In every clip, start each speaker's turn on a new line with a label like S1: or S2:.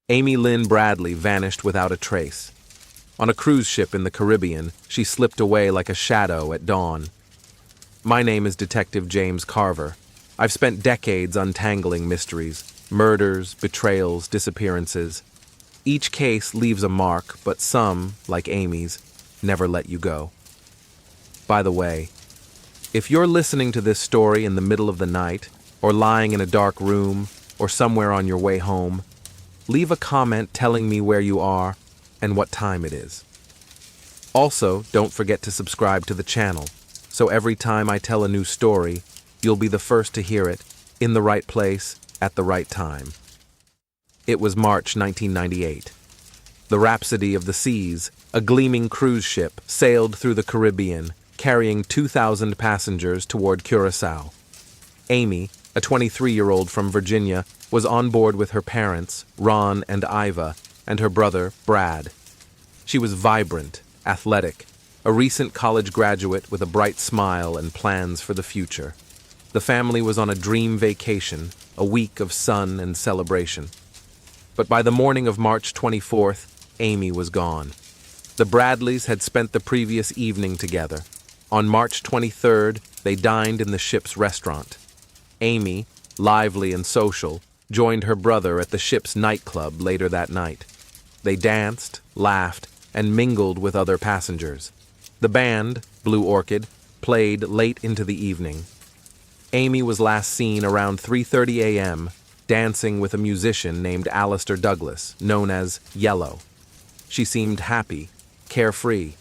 S1: Amy Lynn Bradley vanished without a trace. On a cruise ship in the Caribbean, she slipped away like a shadow at dawn. My name is Detective James Carver. I've spent decades untangling mysteries, murders, betrayals, disappearances. Each case leaves a mark, but some, like Amy's, never let you go. By the way, if you're listening to this story in the middle of the night, or lying in a dark room, or somewhere on your way home, leave a comment telling me where you are and what time it is. Also, don't forget to subscribe to the channel, so every time I tell a new story, you'll be the first to hear it, in the right place, at the right time. It was March 1998. The Rhapsody of the Seas, a gleaming cruise ship, sailed through the Caribbean, carrying 2,000 passengers toward Curaçao. Amy, a 23-year-old from Virginia, was on board with her parents, Ron and Iva, and her brother, Brad. She was vibrant, athletic, a recent college graduate with a bright smile and plans for the future. The family was on a dream vacation, a week of sun and celebration. But by the morning of March 24th, Amy was gone. The Bradleys had spent the previous evening together. On March 23rd, they dined in the ship's restaurant. Amy, lively and social, joined her brother at the ship's nightclub later that night. They danced, laughed, and mingled with other passengers. The band, Blue Orchid, played late into the evening. Amy was last seen around 3:30 a.m., dancing with a musician named Alistair Douglas, known as Yellow. She seemed happy, carefree.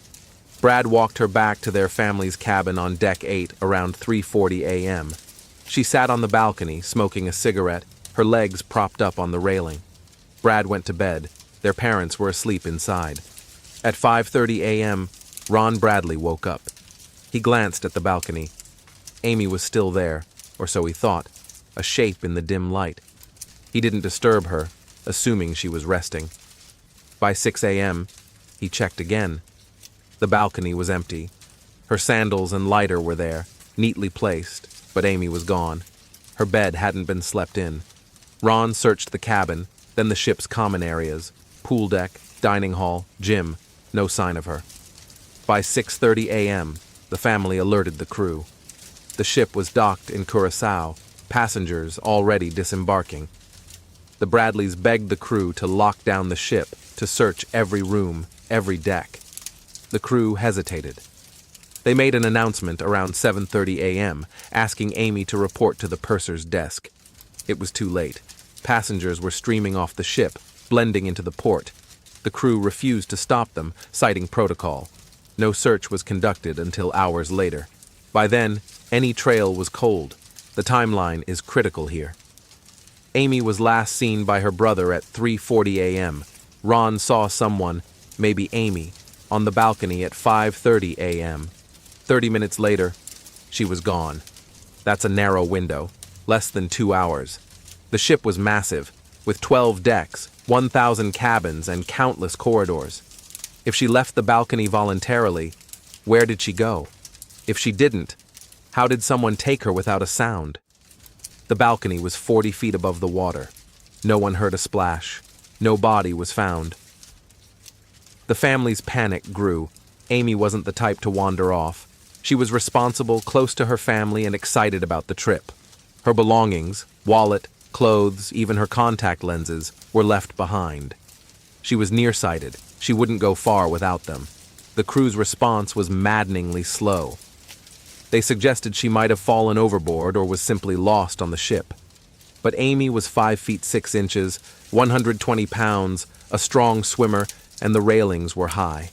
S1: Brad walked her back to their family's cabin on Deck 8 around 3:40 a.m. She sat on the balcony, smoking a cigarette, her legs propped up on the railing. Brad went to bed. Their parents were asleep inside. At 5:30 a.m., Ron Bradley woke up. He glanced at the balcony. Amy was still there, or so he thought, a shape in the dim light. He didn't disturb her, assuming she was resting. By 6 a.m., he checked again. The balcony was empty. Her sandals and lighter were there, neatly placed, but Amy was gone. Her bed hadn't been slept in. Ron searched the cabin, then the ship's common areas, pool deck, dining hall, gym. No sign of her. By 6:30 a.m., the family alerted the crew. The ship was docked in Curaçao, passengers already disembarking. The Bradleys begged the crew to lock down the ship, to search every room, every deck. The crew hesitated. They made an announcement around 7:30 a.m., asking Amy to report to the purser's desk. It was too late. Passengers were streaming off the ship, blending into the port. The crew refused to stop them, citing protocol. No search was conducted until hours later. By then, any trail was cold. The timeline is critical here. Amy was last seen by her brother at 3:40 a.m. Ron saw someone, maybe Amy, on the balcony at 5:30 a.m. 30 minutes later, she was gone. That's a narrow window, less than 2 hours. The ship was massive, with 12 decks, 1,000 cabins, and countless corridors. If she left the balcony voluntarily, where did she go? If she didn't, how did someone take her without a sound? The balcony was 40 feet above the water. No one heard a splash. No body was found. The family's panic grew. Amy wasn't the type to wander off. She was responsible, close to her family, and excited about the trip. Her belongings, wallet, clothes, even her contact lenses, were left behind. She was nearsighted. She wouldn't go far without them. The crew's response was maddeningly slow. They suggested she might have fallen overboard or was simply lost on the ship. But Amy was 5 feet 6 inches, 120 pounds, a strong swimmer, and the railings were high.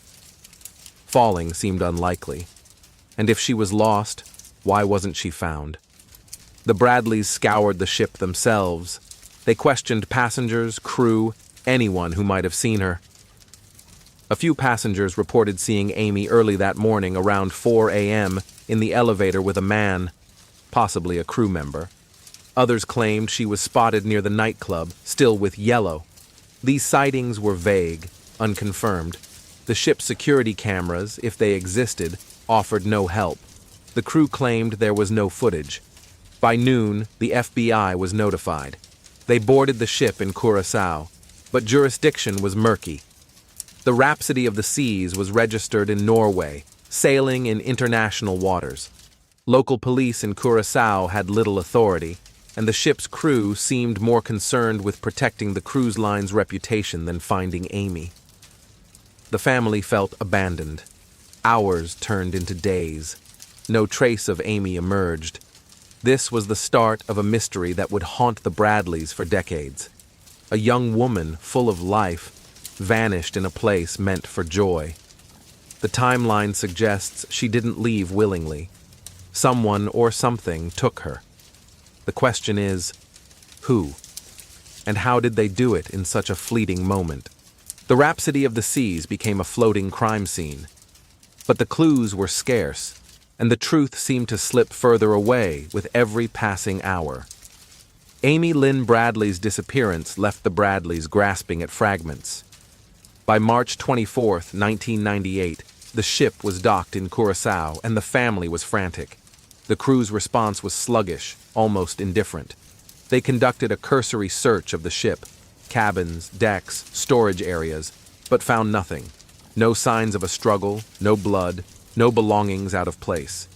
S1: Falling seemed unlikely. And if she was lost, why wasn't she found? The Bradleys scoured the ship themselves. They questioned passengers, crew, anyone who might have seen her. A few passengers reported seeing Amy early that morning around 4 a.m. in the elevator with a man, possibly a crew member. Others claimed she was spotted near the nightclub, still with Yellow. These sightings were vague, unconfirmed. The ship's security cameras, if they existed, offered no help. The crew claimed there was no footage. By noon, the FBI was notified. They boarded the ship in Curaçao. but jurisdiction was murky. The Rhapsody of the Seas was registered in Norway, sailing in international waters. Local police in Curaçao had little authority, and the ship's crew seemed more concerned with protecting the cruise line's reputation than finding Amy. The family felt abandoned. Hours turned into days. No trace of Amy emerged. This was the start of a mystery that would haunt the Bradleys for decades. A young woman full of life vanished in a place meant for joy. The timeline suggests she didn't leave willingly. Someone or something took her. The question is, who? And how did they do it in such a fleeting moment? The Rhapsody of the Seas became a floating crime scene. But the clues were scarce, and the truth seemed to slip further away with every passing hour. Amy Lynn Bradley's disappearance left the Bradleys grasping at fragments. By March 24, 1998, the ship was docked in Curaçao and the family was frantic. The crew's response was sluggish, almost indifferent. They conducted a cursory search of the ship, cabins, decks, storage areas, but found nothing. No signs of a struggle, no blood, no belongings out of place.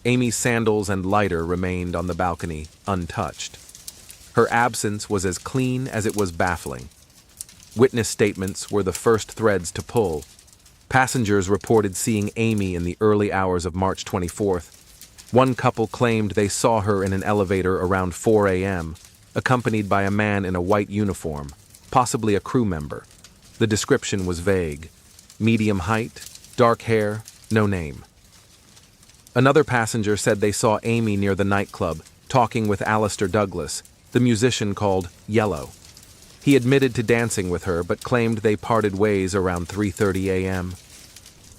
S1: Amy's sandals and lighter remained on the balcony, untouched. Her absence was as clean as it was baffling. Witness statements were the first threads to pull. Passengers reported seeing Amy in the early hours of March 24th. One couple claimed they saw her in an elevator around 4 a.m., accompanied by a man in a white uniform, possibly a crew member. The description was vague. Medium height, dark hair, no name. Another passenger said they saw Amy near the nightclub, talking with Alistair Douglas, the musician called Yellow. He admitted to dancing with her, but claimed they parted ways around 3:30 a.m.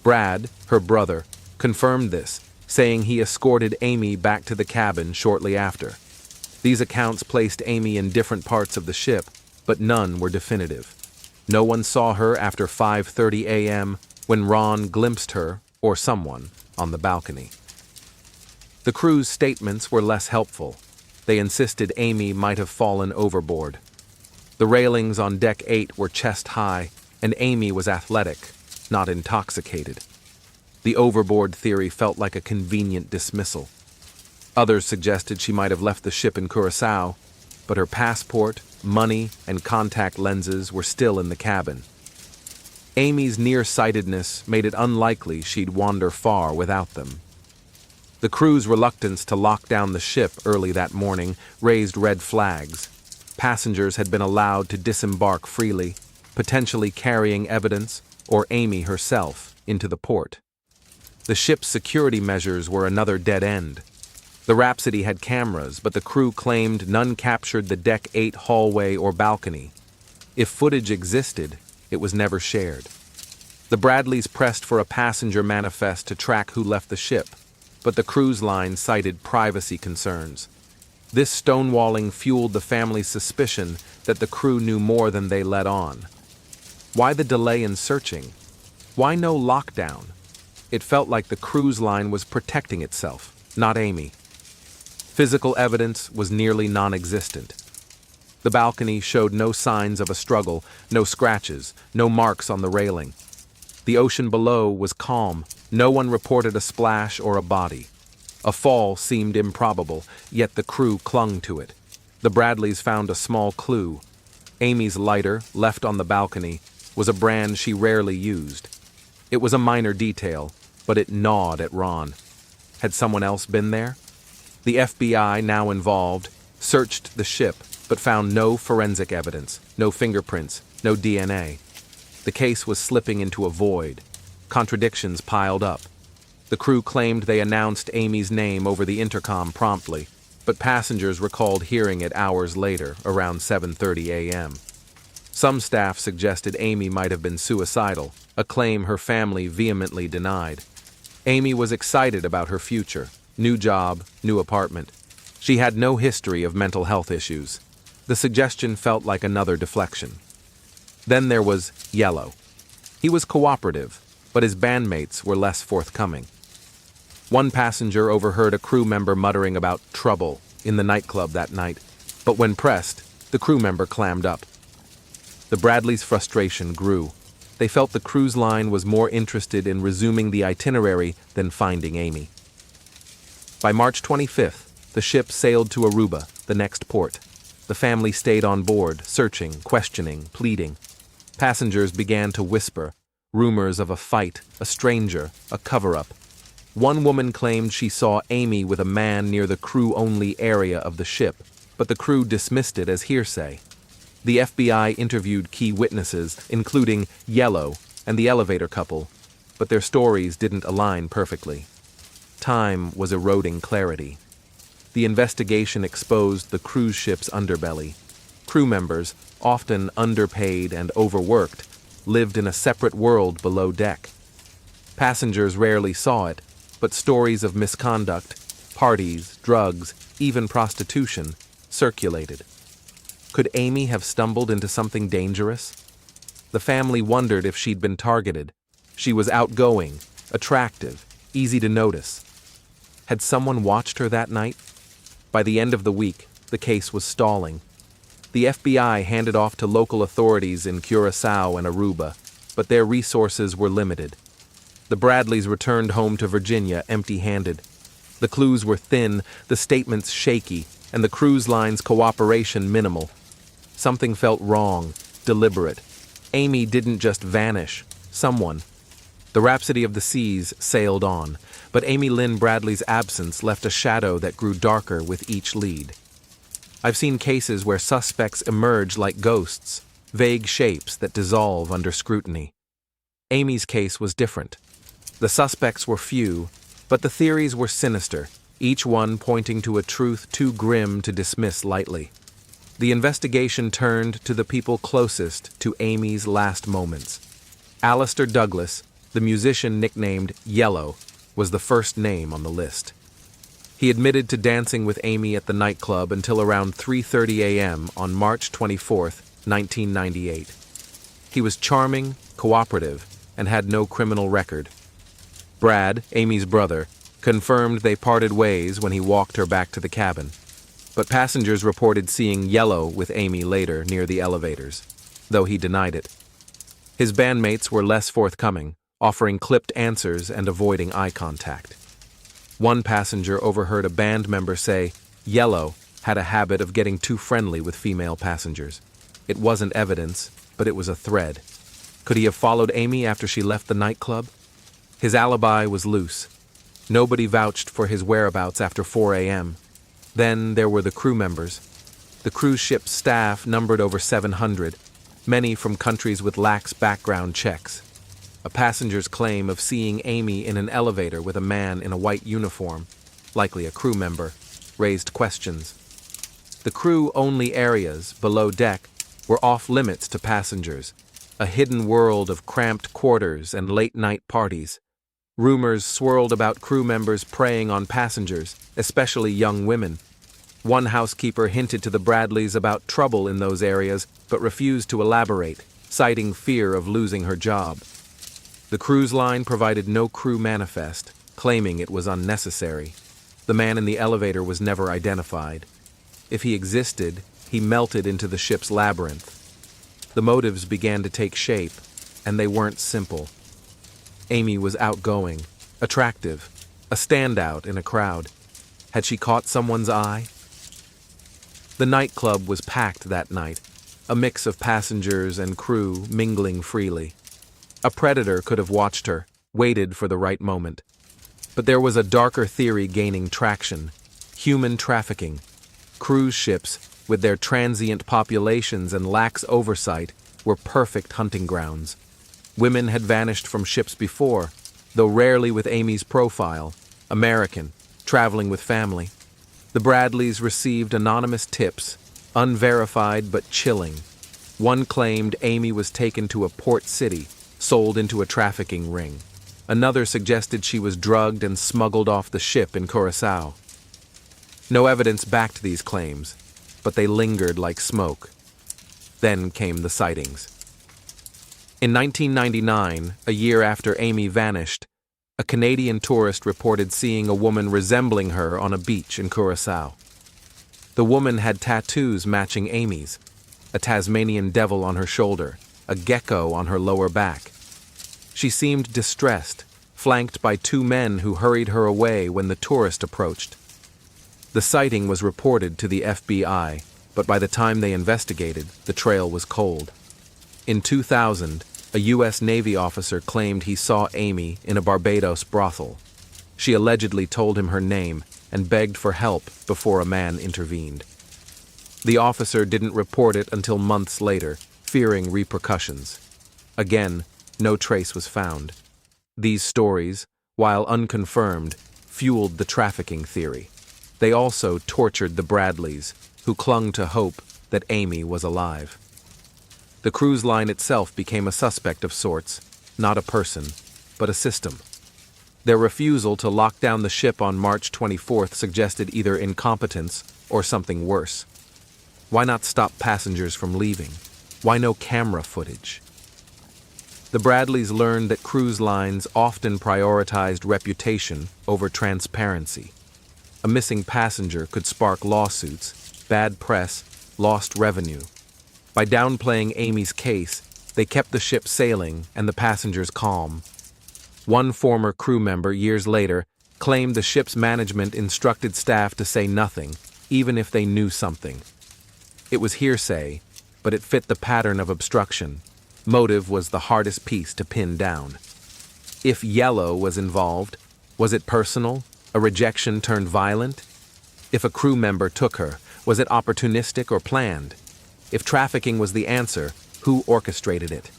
S1: Brad, her brother, confirmed this, saying he escorted Amy back to the cabin shortly after. These accounts placed Amy in different parts of the ship, but none were definitive. No one saw her after 5:30 a.m. when Ron glimpsed her, or someone, on the balcony. The crew's statements were less helpful. They insisted Amy might have fallen overboard. The railings on Deck 8 were chest-high, and Amy was athletic, not intoxicated. The overboard theory felt like a convenient dismissal. Others suggested she might have left the ship in Curaçao, but her passport, money, and contact lenses were still in the cabin. Amy's nearsightedness made it unlikely she'd wander far without them. The crew's reluctance to lock down the ship early that morning raised red flags. Passengers had been allowed to disembark freely, potentially carrying evidence, or Amy herself, into the port. The ship's security measures were another dead end. The Rhapsody had cameras, but the crew claimed none captured the Deck 8 hallway or balcony. If footage existed, it was never shared. The Bradleys pressed for a passenger manifest to track who left the ship, but the cruise line cited privacy concerns. This stonewalling fueled the family's suspicion that the crew knew more than they let on. Why the delay in searching? Why no lockdown? It felt like the cruise line was protecting itself, not Amy. Physical evidence was nearly non-existent. The balcony showed no signs of a struggle, no scratches, no marks on the railing. The ocean below was calm. No one reported a splash or a body. A fall seemed improbable, yet the crew clung to it. The Bradleys found a small clue. Amy's lighter, left on the balcony, was a brand she rarely used. It was a minor detail, but it gnawed at Ron. Had someone else been there? The FBI, now involved, searched the ship, but found no forensic evidence, no fingerprints, no DNA. The case was slipping into a void. Contradictions piled up. The crew claimed they announced Amy's name over the intercom promptly, but passengers recalled hearing it hours later, around 7:30 a.m. Some staff suggested Amy might have been suicidal, a claim her family vehemently denied. Amy was excited about her future. New job, new apartment. She had no history of mental health issues. The suggestion felt like another deflection. Then there was Yellow. He was cooperative, but his bandmates were less forthcoming. One passenger overheard a crew member muttering about trouble in the nightclub that night, but when pressed, the crew member clammed up. The Bradleys' frustration grew. They felt the cruise line was more interested in resuming the itinerary than finding Amy. By March 25th, the ship sailed to Aruba, the next port. The family stayed on board, searching, questioning, pleading. Passengers began to whisper, rumors of a fight, a stranger, a cover-up. One woman claimed she saw Amy with a man near the crew-only area of the ship, but the crew dismissed it as hearsay. The FBI interviewed key witnesses, including Yellow and the elevator couple, but their stories didn't align perfectly. Time was eroding clarity. The investigation exposed the cruise ship's underbelly. Crew members, often underpaid and overworked, lived in a separate world below deck. Passengers rarely saw it, but stories of misconduct, parties, drugs, even prostitution circulated. Could Amy have stumbled into something dangerous? The family wondered if she'd been targeted. She was outgoing, attractive, easy to notice. Had someone watched her that night? By the end of the week, the case was stalling. The FBI handed off to local authorities in Curaçao and Aruba, but their resources were limited. The Bradleys returned home to Virginia empty-handed. The clues were thin, the statements shaky, and the cruise line's cooperation minimal. Something felt wrong, deliberate. Amy didn't just vanish. Someone. The Rhapsody of the Seas sailed on, but Amy Lynn Bradley's absence left a shadow that grew darker with each lead. I've seen cases where suspects emerge like ghosts, vague shapes that dissolve under scrutiny. Amy's case was different. The suspects were few, but the theories were sinister, each one pointing to a truth too grim to dismiss lightly. The investigation turned to the people closest to Amy's last moments. Alistair Douglas, the musician nicknamed Yellow, was the first name on the list. He admitted to dancing with Amy at the nightclub until around 3:30 a.m. on March 24, 1998. He was charming, cooperative, and had no criminal record. Brad, Amy's brother, confirmed they parted ways when he walked her back to the cabin. But passengers reported seeing Yellow with Amy later near the elevators, though he denied it. His bandmates were less forthcoming, offering clipped answers and avoiding eye contact. One passenger overheard a band member say Yellow had a habit of getting too friendly with female passengers. It wasn't evidence, but it was a thread. Could he have followed Amy after she left the nightclub? His alibi was loose. Nobody vouched for his whereabouts after 4 a.m. Then there were the crew members. The cruise ship's staff numbered over 700, many from countries with lax background checks. A passenger's claim of seeing Amy in an elevator with a man in a white uniform, likely a crew member, raised questions. The crew-only areas, below deck, were off-limits to passengers, a hidden world of cramped quarters and late-night parties. Rumors swirled about crew members preying on passengers, especially young women. One housekeeper hinted to the Bradleys about trouble in those areas, but refused to elaborate, citing fear of losing her job. The cruise line provided no crew manifest, claiming it was unnecessary. The man in the elevator was never identified. If he existed, he melted into the ship's labyrinth. The motives began to take shape, and they weren't simple. Amy was outgoing, attractive, a standout in a crowd. Had she caught someone's eye? The nightclub was packed that night, a mix of passengers and crew mingling freely. A predator could have watched her, waited for the right moment. But there was a darker theory gaining traction: human trafficking. Cruise ships, with their transient populations and lax oversight, were perfect hunting grounds. Women had vanished from ships before, though rarely with Amy's profile: American, traveling with family. The Bradleys received anonymous tips, unverified but chilling. One claimed Amy was taken to a port city, sold into a trafficking ring. Another suggested she was drugged and smuggled off the ship in Curaçao. No evidence backed these claims, but they lingered like smoke. Then came the sightings. In 1999, a year after Amy vanished, a Canadian tourist reported seeing a woman resembling her on a beach in Curaçao. The woman had tattoos matching Amy's. a Tasmanian devil on her shoulder, a gecko on her lower back. She seemed distressed, flanked by two men who hurried her away when the tourist approached. The sighting was reported to the FBI, but by the time they investigated, the trail was cold. In 2000, a U.S. Navy officer claimed he saw Amy in a Barbados brothel. She allegedly told him her name and begged for help before a man intervened. The officer didn't report it until months later, fearing repercussions. Again, no trace was found. These stories, while unconfirmed, fueled the trafficking theory. They also tortured the Bradleys, who clung to hope that Amy was alive. The cruise line itself became a suspect of sorts, not a person, but a system. Their refusal to lock down the ship on March 24th suggested either incompetence or something worse. Why not stop passengers from leaving? Why no camera footage? The Bradleys learned that cruise lines often prioritized reputation over transparency. A missing passenger could spark lawsuits, bad press, lost revenue. By downplaying Amy's case, they kept the ship sailing and the passengers calm. One former crew member, years later, claimed the ship's management instructed staff to say nothing, even if they knew something. It was hearsay, but it fit the pattern of obstruction. Motive was the hardest piece to pin down. If yellow was involved, was it personal, a rejection turned violent? If a crew member took her, was it opportunistic or planned? If trafficking was the answer, who orchestrated it?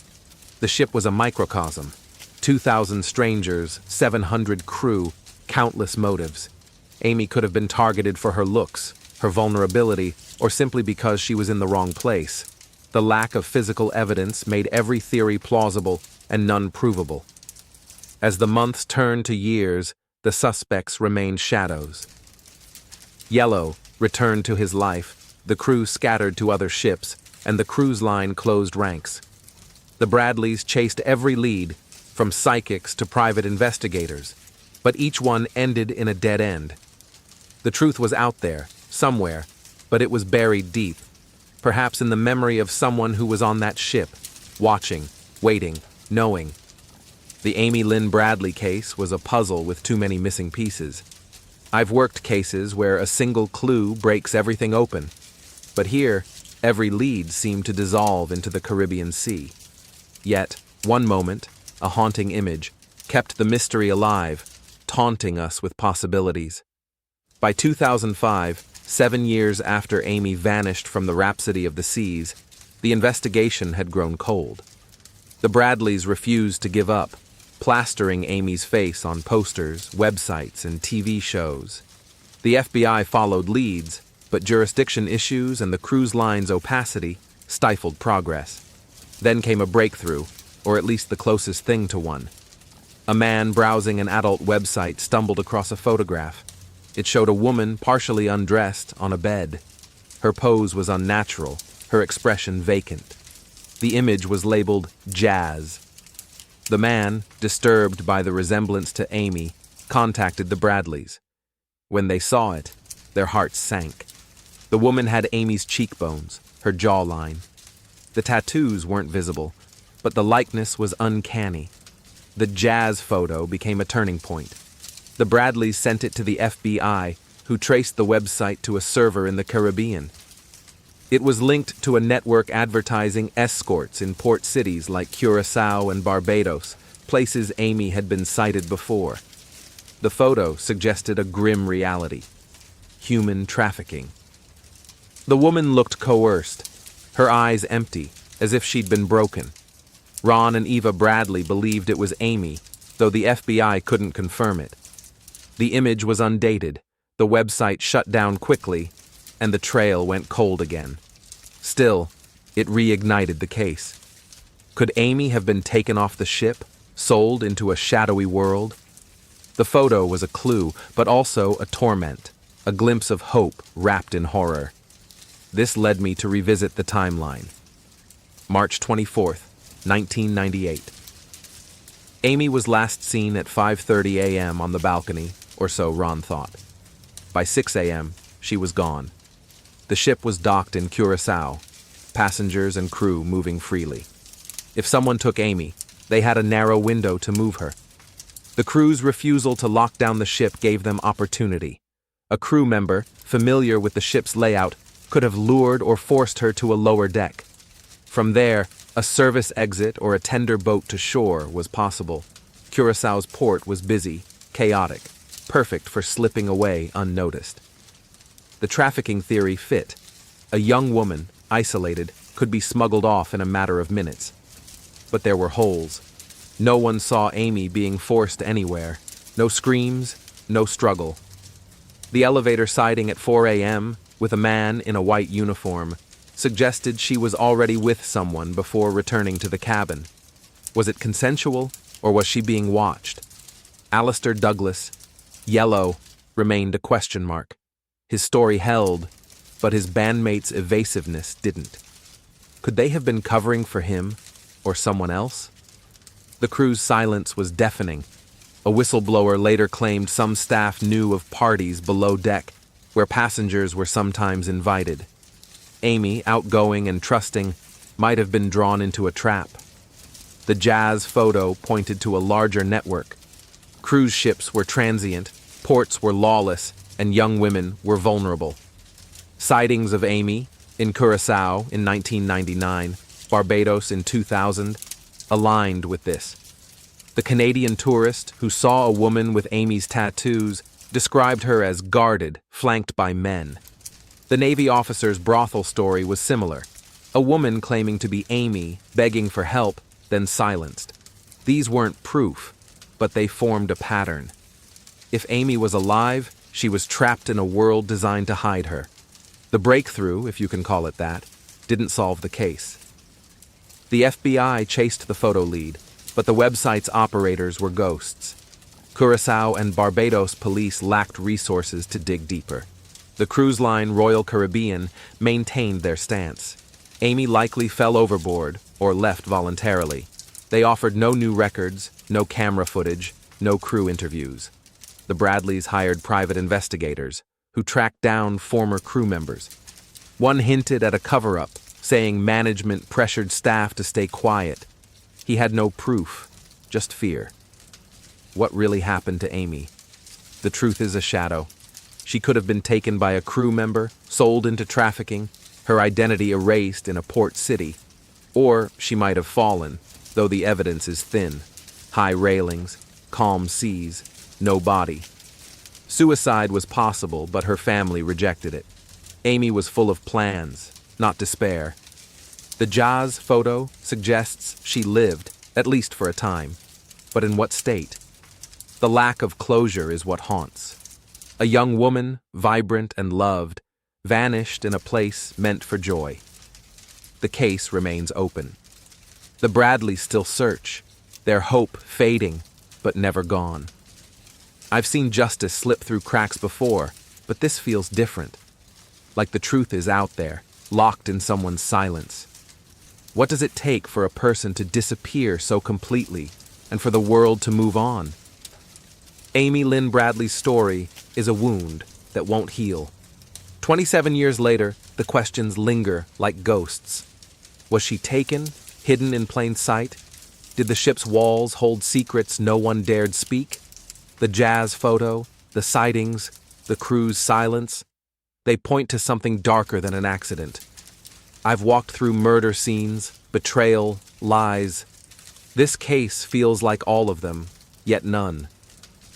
S1: The ship was a microcosm. 2,000 strangers, 700 crew, countless motives. Amy could have been targeted for her looks, her vulnerability, or simply because she was in the wrong place. The lack of physical evidence made every theory plausible and none provable. As the months turned to years, the suspects remained shadows. Yellow returned to his life, the crew scattered to other ships, and the cruise line closed ranks. The Bradleys chased every lead, from psychics to private investigators, but each one ended in a dead end. The truth was out there, somewhere, but it was buried deep, perhaps in the memory of someone who was on that ship, watching, waiting, knowing. The Amy Lynn Bradley case was a puzzle with too many missing pieces. I've worked cases where a single clue breaks everything open, but here, every lead seemed to dissolve into the Caribbean Sea. Yet, one moment, a haunting image, kept the mystery alive, taunting us with possibilities. By 2005, 7 years after Amy vanished from the Rhapsody of the Seas, the investigation had grown cold. The Bradleys refused to give up, plastering Amy's face on posters, websites, and TV shows. The FBI followed leads, but jurisdiction issues and the cruise line's opacity stifled progress. Then came a breakthrough, or at least the closest thing to one. A man browsing an adult website stumbled across a photograph. It showed a woman partially undressed on a bed. Her pose was unnatural, her expression vacant. The image was labeled Jazz. The man, disturbed by the resemblance to Amy, contacted the Bradleys. When they saw it, their hearts sank. The woman had Amy's cheekbones, her jawline. The tattoos weren't visible, but the likeness was uncanny. The Jazz photo became a turning point. The Bradleys sent it to the FBI, who traced the website to a server in the Caribbean. It was linked to a network advertising escorts in port cities like Curacao and Barbados, places Amy had been sighted before. The photo suggested a grim reality: human trafficking. The woman looked coerced, her eyes empty, as if she'd been broken. Ron and Eva Bradley believed it was Amy, though the FBI couldn't confirm it. The image was undated, the website shut down quickly, and the trail went cold again. Still, it reignited the case. Could Amy have been taken off the ship, sold into a shadowy world? The photo was a clue, but also a torment, a glimpse of hope wrapped in horror. This led me to revisit the timeline. March 24th, 1998. Amy was last seen at 5:30 a.m. on the balcony, or so Ron thought. By 6 a.m., she was gone. The ship was docked in Curacao. passengers and crew moving freely. If someone took Amy, they had a narrow window to move her. The crew's refusal to lock down the ship gave them opportunity. A crew member, familiar with the ship's layout, could have lured or forced her to a lower deck. From there, a service exit or a tender boat to shore was possible. Curaçao's port was busy, chaotic, perfect for slipping away unnoticed. The trafficking theory fit. A young woman, isolated, could be smuggled off in a matter of minutes. But there were holes. No one saw Amy being forced anywhere. No screams, no struggle. The elevator sighting at 4 a.m., with a man in a white uniform, suggested she was already with someone before returning to the cabin. Was it consensual, or was she being watched? Alistair Douglas, yellow, remained a question mark. His story held, but his bandmates' evasiveness didn't. Could they have been covering for him, or someone else? The crew's silence was deafening. A whistleblower later claimed some staff knew of parties below deck, where passengers were sometimes invited. Amy, outgoing and trusting, might have been drawn into a trap. The Jazz photo pointed to a larger network. Cruise ships were transient, ports were lawless, and young women were vulnerable. Sightings of Amy in Curaçao in 1999, Barbados in 2000, aligned with this. The Canadian tourist who saw a woman with Amy's tattoos described her as guarded, flanked by men. The Navy officer's brothel story was similar. A woman claiming to be Amy, begging for help, then silenced. These weren't proof, but they formed a pattern. If Amy was alive, she was trapped in a world designed to hide her. The breakthrough, if you can call it that, didn't solve the case. The FBI chased the photo lead, but the website's operators were ghosts. Curaçao and Barbados police lacked resources to dig deeper. The cruise line Royal Caribbean maintained their stance. Amy likely fell overboard or left voluntarily. They offered no new records, no camera footage, no crew interviews. The Bradleys hired private investigators, who tracked down former crew members. One hinted at a cover-up, saying management pressured staff to stay quiet. He had no proof, just fear. What really happened to Amy? The truth is a shadow. She could have been taken by a crew member, sold into trafficking, her identity erased in a port city. Or she might have fallen, though the evidence is thin. High railings, calm seas, no body. Suicide was possible, but her family rejected it. Amy was full of plans, not despair. The Jazz photo suggests she lived, at least for a time. But in what state? The lack of closure is what haunts. A young woman, vibrant and loved, vanished in a place meant for joy. The case remains open. The Bradleys still search, their hope fading, but never gone. I've seen justice slip through cracks before, but this feels different. Like the truth is out there, locked in someone's silence. What does it take for a person to disappear so completely, and for the world to move on? Amy Lynn Bradley's story is a wound that won't heal. 27 years later, the questions linger like ghosts. Was she taken, hidden in plain sight? Did the ship's walls hold secrets no one dared speak? The Jazz photo, the sightings, the crew's silence, they point to something darker than an accident. I've walked through murder scenes, betrayal, lies. This case feels like all of them, yet none.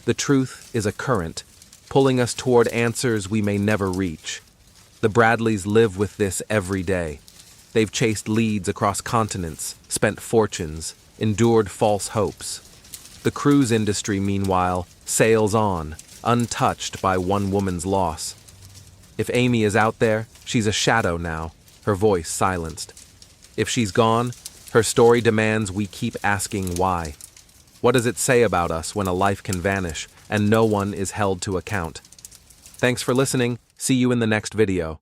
S1: The truth is a current, pulling us toward answers we may never reach. The Bradleys live with this every day. They've chased leads across continents, spent fortunes, endured false hopes. The cruise industry, meanwhile, sails on, untouched by one woman's loss. If Amy is out there, she's a shadow now, her voice silenced. If she's gone, her story demands we keep asking why. What does it say about us when a life can vanish and no one is held to account? Thanks for listening. See you in the next video.